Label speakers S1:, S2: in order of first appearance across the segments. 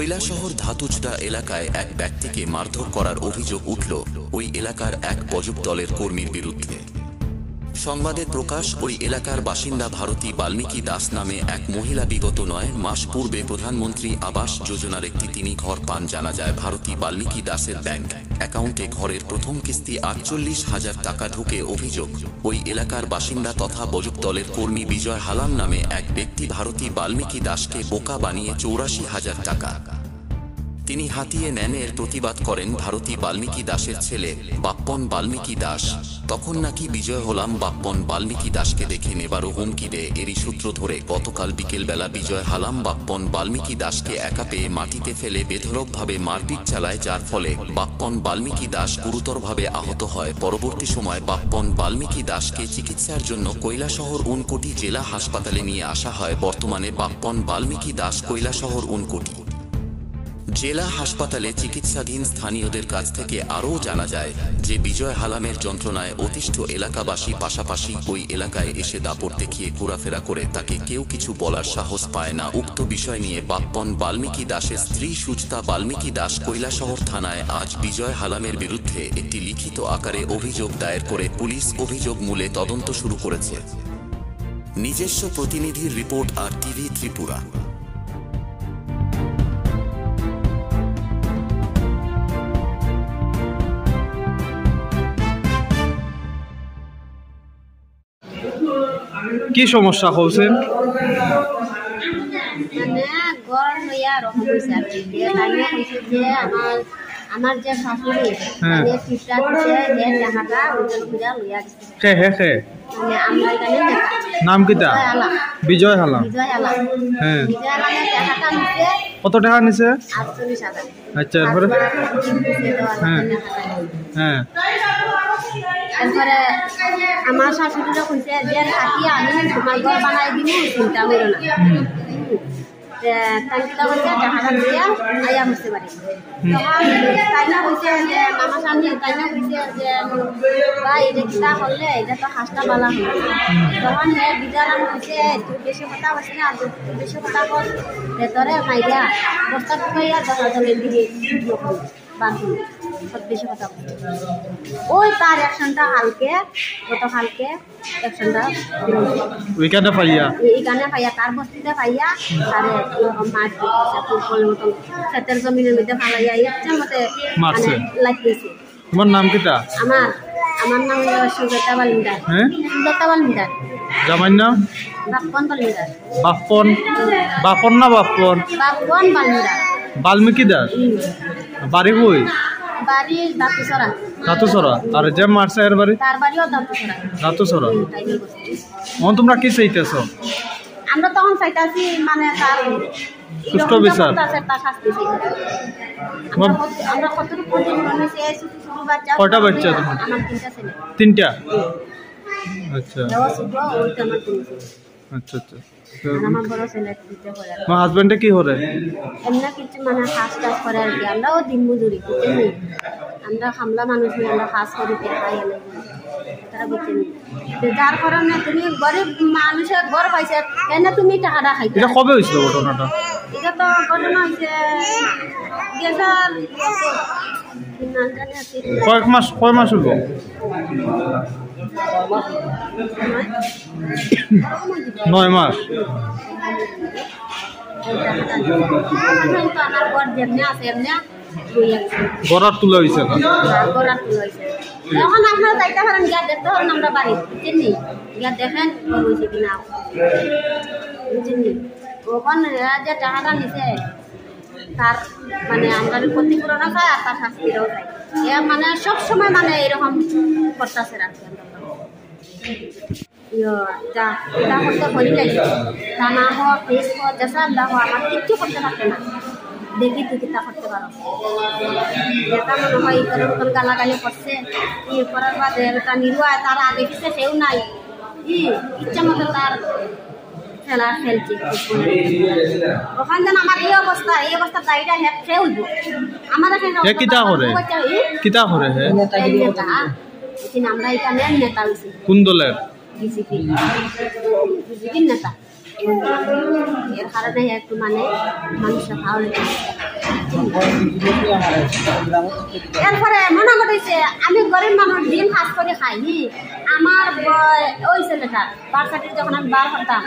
S1: কৈলাসহর ধাতুচড়া এলাকায় এক ব্যক্তিকে মারধর করার অভিযোগ উঠল ওই এলাকার এক বজক দলের কর্মীর বিরুদ্ধে। সংবাদে প্রকাশ, ওই এলাকার বাসিন্দা ভারতী বাল্মীকি দাস নামে এক মহিলা বিগত 9 মাস পূর্বে প্রধানমন্ত্রী আবাস যোজনার একটি তিনি ঘর পান। জানা যায় ভারতী বাল্মীকি দাসের ব্যাংক অ্যাকাউন্টে ঘরের প্রথম কিস্তি 48,000 টাকা ঢুকে। অভিযোগ, ওই এলাকার বাসিন্দা তথা বজক দলের কর্মী বিজয় হালাম নামে এক ব্যক্তি ভারতী বাল্মীকি দাসকে বোকা বানিয়ে 84,000 টাকা তিনি হাতিয়ে নেন। এর প্রতিবাদ করেন ভারতী বাল্মীকি দাসের ছেলে বাপ্পন বাল্মীকি দাস। তখন নাকি বিজয় হালাম বাপ্পন বাল্মীকি দাসকে দেখে নেবারও হুমকি দেয়। এরই সূত্র ধরে গতকাল বিকেলবেলা বিজয় হালাম বাপ্পন বাল্মীকি দাসকে একা পেয়ে মাটিতে ফেলে বেধড়কভাবে মারপিট চালায়, যার ফলে বাপ্পন বাল্মীকি দাস গুরুতরভাবে আহত হয়। পরবর্তী সময় বাপ্পন বাল্মীকি দাসকে চিকিৎসার জন্য কৈলাসহর ঊনকোটি জেলা হাসপাতালে নিয়ে আসা হয়। বর্তমানে বাপ্পন বাল্মীকি দাস কৈলাসহর ঊনকোটি জেলা হাসপাতালে চিকিৎসাধীন। স্থানীয়দের কাছ থেকে আরও জানা যায় যে বিজয় হালামের যন্ত্রণায় অতিষ্ঠ এলাকাবাসী পাশাপাশি ওই এলাকায় এসে দাপট দেখিয়ে ঘোরাফেরা করে তাকে কেউ কিছু বলার সাহস পায় না। উক্ত বিষয় নিয়ে বাপ্পন বাল্মীকি দাসের স্ত্রী সুচতা বাল্মীকি দাস কৈলাসহর থানায় আজ বিজয় হালামের বিরুদ্ধে একটি লিখিত আকারে অভিযোগ দায়ের করে পুলিশ অভিযোগ মূলে তদন্ত শুরু করেছে। নিজস্ব প্রতিনিধির রিপোর্ট, আর টিভি ত্রিপুরা।
S2: কি সমস্যা হয়েছেন?
S3: আমার যে শাশুড়ি
S2: নাম কিতা? বিজয় হালাম। হ্যাঁ, কত টাকা নিছে? আচ্ছা, এরপরে হ্যাঁ হ্যাঁ
S3: তারপরে আমার শাশুড়িরা কইছে যে থাকি আমি তোমার ঘর বানাই দিব, চিন্তা করো না। তাইটা বলছে টাকাটা দিয়া আয়া বুঝতে পারি। তখন তাইনা কইছে যে মামা সামনে তাইনা কইছে যে ভাই এটা কিতা করলে এটা তো হাসটা বালা হলো। তখন বিজারাম কইছে তুই বেশি কথা বলছিস না, তুই বেশি কথা বল, ভেতরে মাইরা বস্তা ঢুকাইয়া দেখা জলের দিকে বাঁধি বেশি কথা বলছে। ওই তার অ্যাকশনটা গতকালকে অ্যাকশনটা
S2: ওইখানে
S3: পাইয়া তার বস্তিতে পাইয়া তারে এরকম মাছ ফুটবলের মতন ক্ষেতের জমিনের মধ্যে ফালাইয়া ইচ্ছা মতে মানে লাগিয়েছে।
S2: তোমার নাম কিতা?
S3: আমার নাম সুজাতা বালিন্দার। সুজাতা বালিন্দার।
S2: জামাইর নাম?
S3: বাপ্পন বালিন্দার।
S2: বাপ্পন না বাপ্পন?
S3: বাপ্পন বালিন্দার।
S2: বাল্মীকি দাস। বাড়ি কই?
S3: বাড়ি দাতুসরা।
S2: আর যে মারছে এর বাড়ি?
S3: তার বাড়িও দাতুসরা।
S2: তোমরা কি চাইতেছ?
S3: আমরা তখন চাইতাছি মানে তার
S2: সুষ্ঠু বিচার।
S3: আমরা কতটুকু প্রতিনিধি হয়েছে ছোট বাচ্চা।
S2: কয়টা বাচ্চা তোমার?
S3: আমার 3টা ছেলে।
S2: 3টা? আচ্ছা আচ্ছা আচ্ছা।
S3: আমার বড় ছেলে দিতে করে।
S2: তোমার হাজবেন্ডে কি করে?
S3: এমনি কিছু মানে কাজ করে আর কি। আমরাও দিন মজুরি বুঝছেন, আমরা খামলা মানুষ আমরা কাজ করি খাই এনে তারা বুঝছেন। যার কারণে তুমি গরিব মানুষের ঘর পাইছে এনে তুমি টাকাটা খাইতে।
S2: এটা কবে হয়েছিল ঘটনাটা?
S3: এটা তো ঘটনা হয়েছে
S2: কয় মাস হইব? 9 মাস। গড়ার তুলা হয়েছে না?
S3: এখন আপনারা চাইতে পারেন গিয়া দেখতে পারেন আমরা বাড়ি বুঝছেন, গিয়া দেখেন হয়েছে কিনা বুঝছেন। ওখানে যে টাকাটা নিছে তার মানে আমরা ক্ষতিপূরণও চাই আর তার শাস্তিরও চাই। এ মানে সবসময় মানে এরকম করতেছে রাখছি যা এটা করতে ভরি লাগে টানা হোক ফেস হোক যেসব দেখো আমার কিচ্ছু করতে পারবে না। দেখি তুই কিতা করতে পারো। যেটা মনে হয় ইতরের মতন গালাগালি করছে ইয়ে করার বাদে একটা নির্বাহ তার আগে দিচ্ছে সেও নাই, ইচ্ছা মতো তার খেলা খেলছে। ওখান যেন আমার এই অবস্থা দায়ীটা সে উঠব আমার আমরা এখানে নেতা হয়েছি।
S2: কোন দলের?
S3: বিজেপির নেতা। এর কারণে একটু মানে মানুষের ভালো লেগে এরপরে মনে করতেছে আমি গরিব মানুষ দিন কাজ করে খাই আমার ওই ছেলেটা বার্সাটির যখন আমি বার করতাম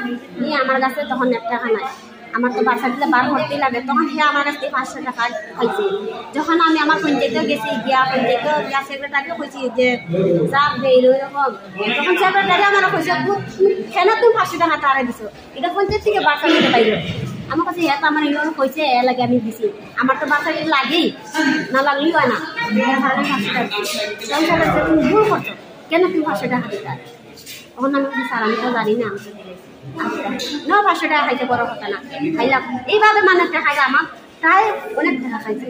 S3: আমার কাছে তখন 1 টাকা নাই আমার তো বার্সাটিতে বার করতেই লাগে তখন সে আমার কাছ থেকে 500 টাকা খাইছে যখন আমি আমার পঞ্চায়েতেও গেছি গিয়া পঞ্চায়েতেও গিয়া সেক্রেটারিও কইছি যে চাপ দেই এরকম তখন সেক্রেটারি আমার কইছে কেন তুমি 500 টাকা তারা দিছো এটা পঞ্চায়েত থেকে বার্সাটিতে পাইলো আমার কাছে এটা আমার ইউনো কইছে এ লাগে আমি দিছি আমার তো বার্সাটি লাগেই না লাগলেই হয় না তুমি ভুল করছো কেন তুমি 500 টাকা দিতে তখন আমি স্যার আমি তো জানি না না 500 টাকা খাইতে বড় কথা না খাইলাম এইভাবে মানুষটা খাইলে আমার প্রায় অনেক টাকা খাইছে